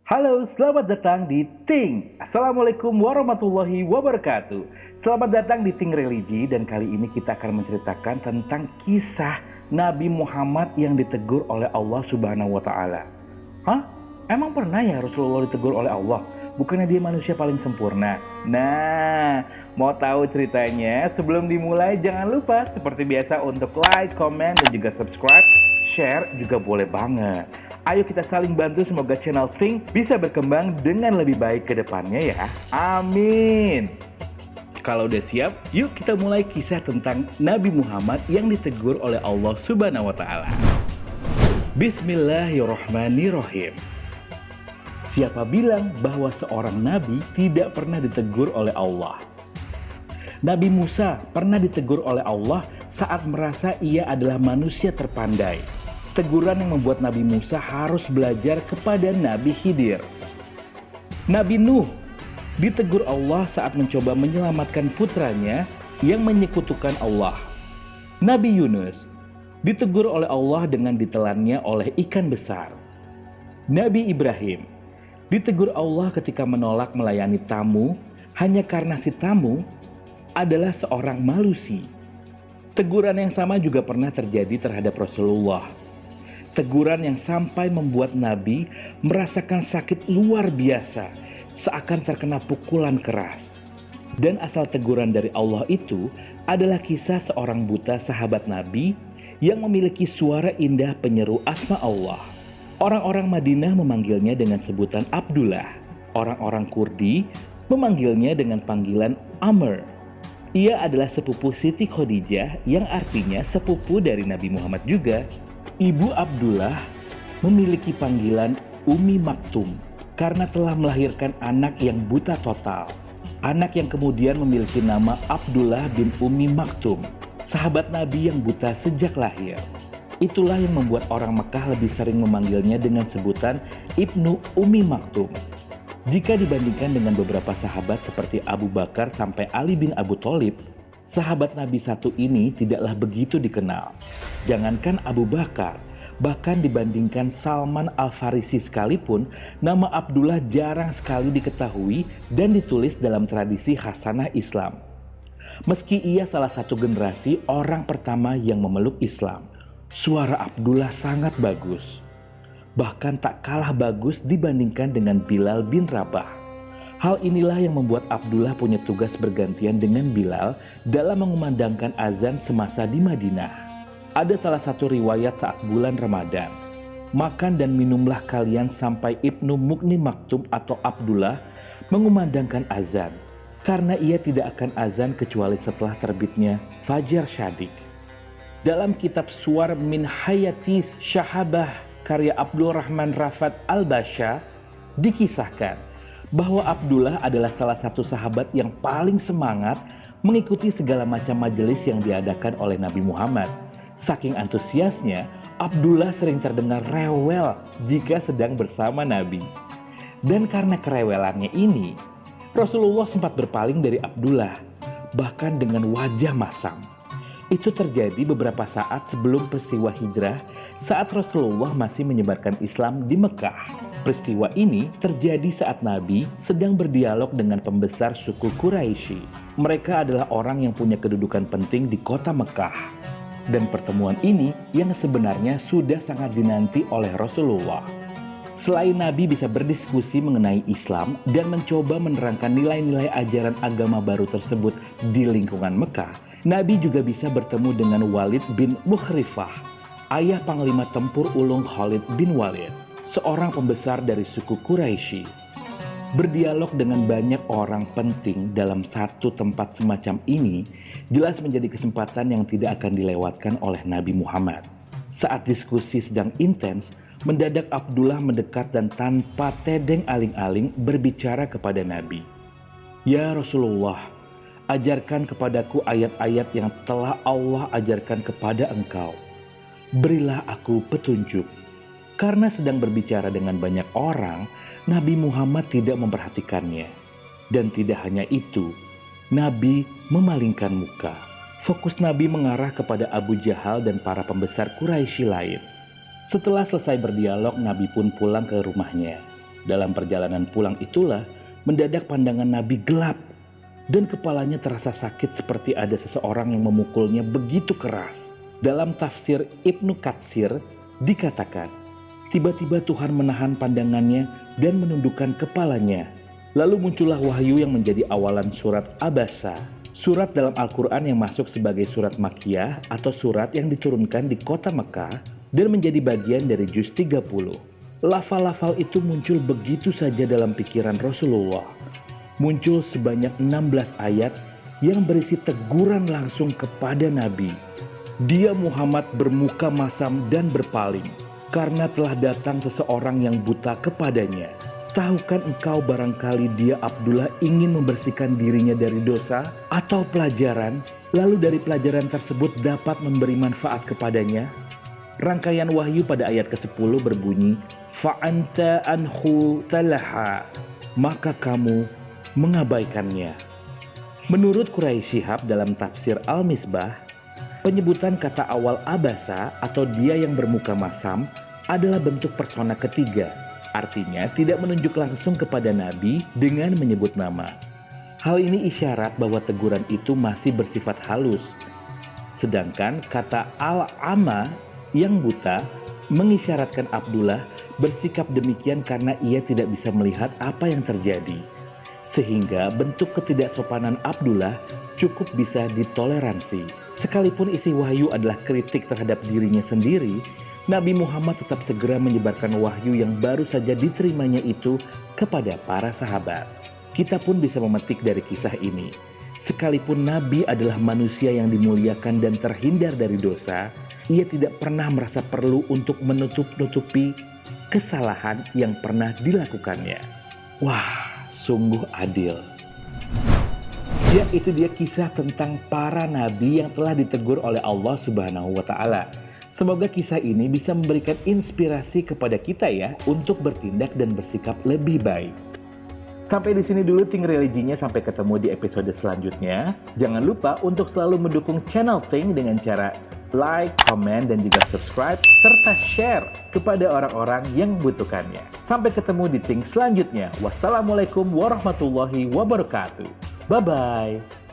Halo, selamat datang di Ting. Assalamualaikum warahmatullahi wabarakatuh. Selamat datang di Ting Religi dan kali ini kita akan menceritakan tentang kisah Nabi Muhammad yang ditegur oleh Allah Subhanahu wa taala. Hah? Emang pernah ya Rasulullah ditegur oleh Allah? Bukannya dia manusia paling sempurna? Nah, mau tahu ceritanya? Sebelum dimulai jangan lupa seperti biasa untuk like, comment, dan juga subscribe, share juga boleh banget. Ayo kita saling bantu semoga channel Think bisa berkembang dengan lebih baik ke depannya ya. Amin. Kalau udah siap, yuk kita mulai kisah tentang Nabi Muhammad yang ditegur oleh Allah Subhanahu wa taala. Bismillahirrahmanirrahim. Siapa bilang bahwa seorang nabi tidak pernah ditegur oleh Allah? Nabi Musa pernah ditegur oleh Allah saat merasa ia adalah manusia terpandai. Teguran yang membuat Nabi Musa harus belajar kepada Nabi Khidir. Nabi Nuh ditegur Allah saat mencoba menyelamatkan putranya yang menyekutukan Allah. Nabi Yunus ditegur oleh Allah dengan ditelannya oleh ikan besar. Nabi Ibrahim ditegur Allah ketika menolak melayani tamu hanya karena si tamu adalah seorang malusi. Teguran yang sama juga pernah terjadi terhadap Rasulullah. Teguran yang sampai membuat Nabi merasakan sakit luar biasa, seakan terkena pukulan keras. Dan asal teguran dari Allah itu adalah kisah seorang buta sahabat Nabi yang memiliki suara indah penyeru asma Allah. Orang-orang Madinah memanggilnya dengan sebutan Abdullah. Orang-orang Kurdi memanggilnya dengan panggilan Amr. Ia adalah sepupu Siti Khadijah yang artinya sepupu dari Nabi Muhammad juga. Ibu Abdullah memiliki panggilan Umi Maktum karena telah melahirkan anak yang buta total. Anak yang kemudian memiliki nama Abdullah bin Umi Maktum, sahabat Nabi yang buta sejak lahir. Itulah yang membuat orang Mekah lebih sering memanggilnya dengan sebutan Ibnu Umi Maktum. Jika dibandingkan dengan beberapa sahabat seperti Abu Bakar sampai Ali bin Abu Thalib, sahabat Nabi satu ini tidaklah begitu dikenal. Jangankan Abu Bakar, bahkan dibandingkan Salman Al-Farisi sekalipun, nama Abdullah jarang sekali diketahui dan ditulis dalam tradisi Hasanah Islam. Meski ia salah satu generasi orang pertama yang memeluk Islam, suara Abdullah sangat bagus. Bahkan tak kalah bagus dibandingkan dengan Bilal bin Rabah. Hal inilah yang membuat Abdullah punya tugas bergantian dengan Bilal dalam mengumandangkan azan semasa di Madinah. Ada salah satu riwayat saat bulan Ramadan. Makan dan minumlah kalian sampai Ibnu Mukni Maktum atau Abdullah mengumandangkan azan. Karena ia tidak akan azan kecuali setelah terbitnya Fajar Syadik. Dalam kitab Suwar min Hayatis Syahabah karya Abdul Rahman Rafat Al-Basha dikisahkan bahwa Abdullah adalah salah satu sahabat yang paling semangat mengikuti segala macam majelis yang diadakan oleh Nabi Muhammad. Saking antusiasnya, Abdullah sering terdengar rewel jika sedang bersama Nabi. Dan karena kerewelannya ini, Rasulullah sempat berpaling dari Abdullah, bahkan dengan wajah masam. Itu terjadi beberapa saat sebelum peristiwa hijrah saat Rasulullah masih menyebarkan Islam di Mekah. Peristiwa ini terjadi saat Nabi sedang berdialog dengan pembesar suku Quraisy. Mereka adalah orang yang punya kedudukan penting di kota Mekah. Dan pertemuan ini yang sebenarnya sudah sangat dinanti oleh Rasulullah. Selain Nabi bisa berdiskusi mengenai Islam dan mencoba menerangkan nilai-nilai ajaran agama baru tersebut di lingkungan Mekah, Nabi juga bisa bertemu dengan Walid bin Mukhrifah, ayah Panglima Tempur Ulung Khalid bin Walid, seorang pembesar dari suku Quraisy. Berdialog dengan banyak orang penting dalam satu tempat semacam ini jelas menjadi kesempatan yang tidak akan dilewatkan oleh Nabi Muhammad. Saat diskusi sedang intens, mendadak Abdullah mendekat dan tanpa tedeng aling-aling berbicara kepada Nabi. "Ya Rasulullah, ajarkan kepadaku ayat-ayat yang telah Allah ajarkan kepada engkau. Berilah aku petunjuk." Karena sedang berbicara dengan banyak orang, Nabi Muhammad tidak memperhatikannya. Dan tidak hanya itu, Nabi memalingkan muka. Fokus Nabi mengarah kepada Abu Jahal dan para pembesar Quraisy lain. Setelah selesai berdialog, Nabi pun pulang ke rumahnya. Dalam perjalanan pulang itulah mendadak pandangan Nabi gelap dan kepalanya terasa sakit seperti ada seseorang yang memukulnya begitu keras. Dalam tafsir Ibnu Katsir dikatakan, tiba-tiba Tuhan menahan pandangannya dan menundukkan kepalanya. Lalu muncullah wahyu yang menjadi awalan surat Abasa. Surat dalam Al-Quran yang masuk sebagai surat Makkiyah atau surat yang diturunkan di kota Mekah dan menjadi bagian dari juz 30. Lafal-lafal itu muncul begitu saja dalam pikiran Rasulullah. Muncul sebanyak 16 ayat yang berisi teguran langsung kepada Nabi. Dia Muhammad bermuka masam dan berpaling, karena telah datang seseorang yang buta kepadanya. Tahukah engkau barangkali dia Abdullah ingin membersihkan dirinya dari dosa atau pelajaran, lalu dari pelajaran tersebut dapat memberi manfaat kepadanya? Rangkaian wahyu pada ayat ke-10 berbunyi, fa'anta anhu talaha, maka kamu mengabaikannya. Menurut Quraisy Shihab dalam tafsir Al-Misbah, penyebutan kata awal Abasa atau dia yang bermuka masam adalah bentuk persona ketiga. Artinya tidak menunjuk langsung kepada Nabi dengan menyebut nama. Hal ini isyarat bahwa teguran itu masih bersifat halus. Sedangkan kata al-ama yang buta mengisyaratkan Abdullah bersikap demikian karena ia tidak bisa melihat apa yang terjadi. Sehingga bentuk ketidaksopanan Abdullah cukup bisa ditoleransi. Sekalipun isi wahyu adalah kritik terhadap dirinya sendiri, Nabi Muhammad tetap segera menyebarkan wahyu yang baru saja diterimanya itu kepada para sahabat. Kita pun bisa memetik dari kisah ini. Sekalipun Nabi adalah manusia yang dimuliakan dan terhindar dari dosa, ia tidak pernah merasa perlu untuk menutup-nutupi kesalahan yang pernah dilakukannya. Wah, sungguh adil. Ya, itu dia kisah tentang para nabi yang telah ditegur oleh Allah Subhanahu wa Ta'ala. Semoga kisah ini bisa memberikan inspirasi kepada kita ya untuk bertindak dan bersikap lebih baik. Sampai di sini dulu Think Religinya, sampai ketemu di episode selanjutnya. Jangan lupa untuk selalu mendukung channel Think dengan cara like, komen, dan juga subscribe, serta share kepada orang-orang yang membutuhkannya. Sampai ketemu di Think selanjutnya. Wassalamualaikum warahmatullahi wabarakatuh. Bye-bye.